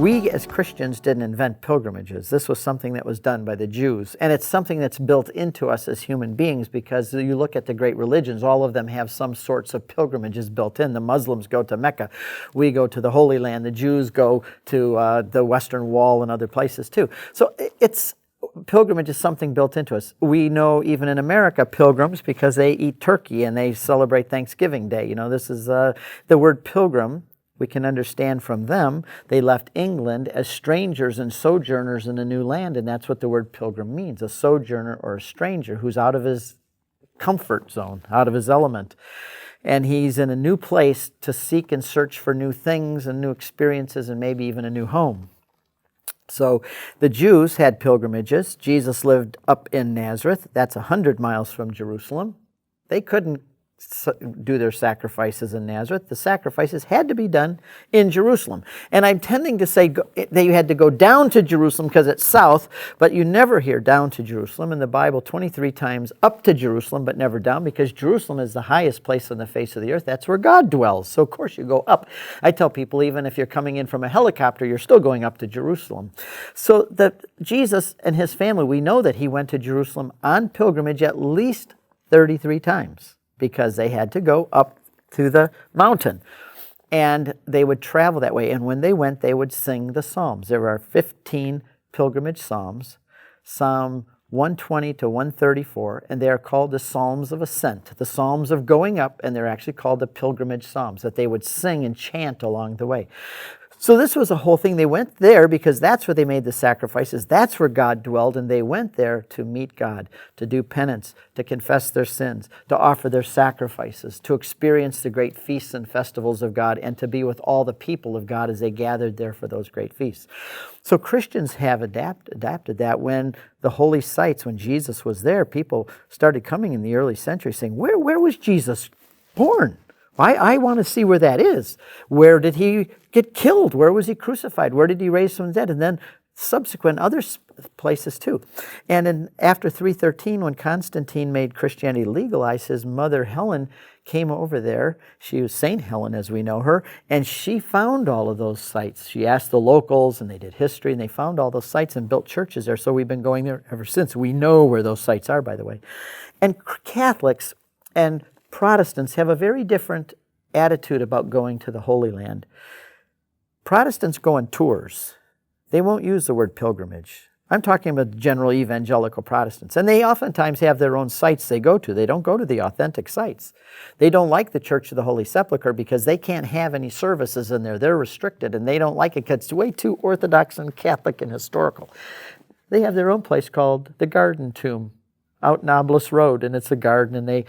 We as Christians didn't invent pilgrimages. This was something that was done by the Jews. And it's something that's built into us as human beings, because you look at the great religions, all of them have some sorts of pilgrimages built in. The Muslims go to Mecca. We go to the Holy Land. The Jews go to the Western Wall and other places too. So pilgrimage is something built into us. We know even in America, pilgrims, because they eat turkey and they celebrate Thanksgiving Day. You know, this is the word pilgrim. We can understand from them, they left England as strangers and sojourners in a new land, and that's what the word pilgrim means, a sojourner or a stranger who's out of his comfort zone, out of his element. And he's in a new place to seek and search for new things and new experiences and maybe even a new home. So the Jews had pilgrimages. Jesus lived up in Nazareth. That's 100 miles from Jerusalem. They couldn't do their sacrifices in Nazareth. The sacrifices had to be done in Jerusalem. And I'm tending to say that you had to go down to Jerusalem because it's south, but you never hear down to Jerusalem. In the Bible, 23 times up to Jerusalem, but never down, because Jerusalem is the highest place on the face of the earth. That's where God dwells. So of course you go up. I tell people, even if you're coming in from a helicopter, you're still going up to Jerusalem. So that Jesus and his family, we know that he went to Jerusalem on pilgrimage at least 33 times. Because they had to go up to the mountain. And they would travel that way. And when they went, they would sing the Psalms. There are 15 pilgrimage Psalms, Psalm 120 to 134, and they are called the Psalms of Ascent, the Psalms of going up, and they're actually called the pilgrimage Psalms, that they would sing and chant along the way. So this was a whole thing. They went there because that's where they made the sacrifices. That's where God dwelled, and they went there to meet God, to do penance, to confess their sins, to offer their sacrifices, to experience the great feasts and festivals of God, and to be with all the people of God as they gathered there for those great feasts. So Christians have adapted that. When the holy sites, when Jesus was there, people started coming in the early century saying, where was Jesus born? I want to see where that is. Where did he get killed? Where was he crucified? Where did he raise from the dead? And then subsequent other places too. And after 313, when Constantine made Christianity legalized, his mother Helen came over there. She was Saint Helen as we know her, and she found all of those sites. She asked the locals, and they did history, and they found all those sites and built churches there. So we've been going there ever since. We know where those sites are, by the way. And Catholics and Protestants have a very different attitude about going to the Holy Land. Protestants go on tours. They won't use the word pilgrimage. I'm talking about general evangelical Protestants. And they oftentimes have their own sites they go to. They don't go to the authentic sites. They don't like the Church of the Holy Sepulchre because they can't have any services in there. They're restricted, and they don't like it because it's way too Orthodox and Catholic and historical. They have their own place called the Garden Tomb out Nablus Road, and it's a garden, and they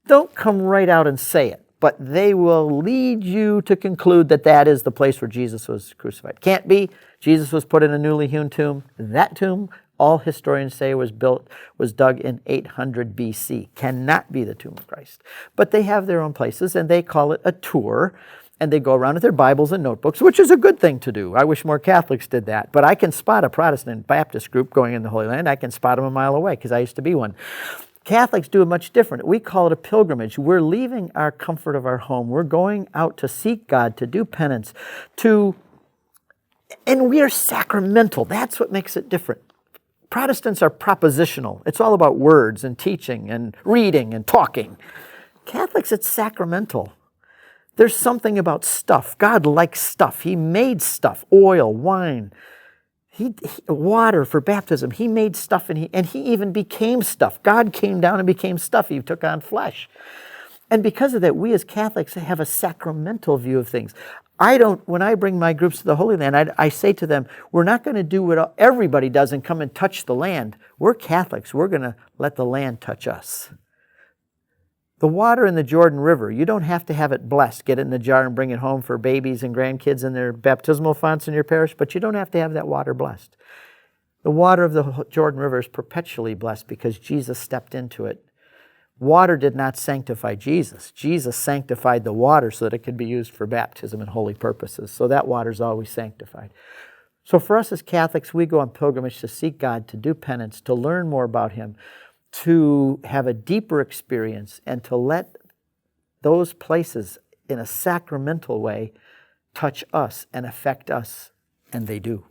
don't come right out and say it, but they will lead you to conclude that that is the place where Jesus was crucified. Can't be. Jesus was put in a newly hewn tomb. That tomb, all historians say, was dug in 800 BC. Cannot be the tomb of Christ. But they have their own places, and they call it a tour, and they go around with their Bibles and notebooks, which is a good thing to do. I wish more Catholics did that. But I can spot a Protestant Baptist group going in the Holy Land. I can spot them a mile away because I used to be one. Catholics do it much different. We call it a pilgrimage. We're leaving our comfort of our home. We're going out to seek God, to do penance, and we are sacramental. That's what makes it different. Protestants are propositional. It's all about words and teaching and reading and talking. Catholics, it's sacramental. There's something about stuff. God likes stuff. He made stuff, oil, wine, water for baptism. He made stuff, and he even became stuff. God came down and became stuff. He took on flesh. And because of that, we as Catholics have a sacramental view of things. When I bring my groups to the Holy Land, I say to them, we're not going to do what everybody does and come and touch the land. We're Catholics. We're going to let the land touch us. The water in the Jordan River, you don't have to have it blessed. Get it in a jar and bring it home for babies and grandkids in their baptismal fonts in your parish, but you don't have to have that water blessed. The water of the Jordan River is perpetually blessed because Jesus stepped into it. Water did not sanctify Jesus. Jesus sanctified the water so that it could be used for baptism and holy purposes. So that water is always sanctified. So for us as Catholics, we go on pilgrimage to seek God, to do penance, to learn more about Him, to have a deeper experience, and to let those places in a sacramental way touch us and affect us, and they do.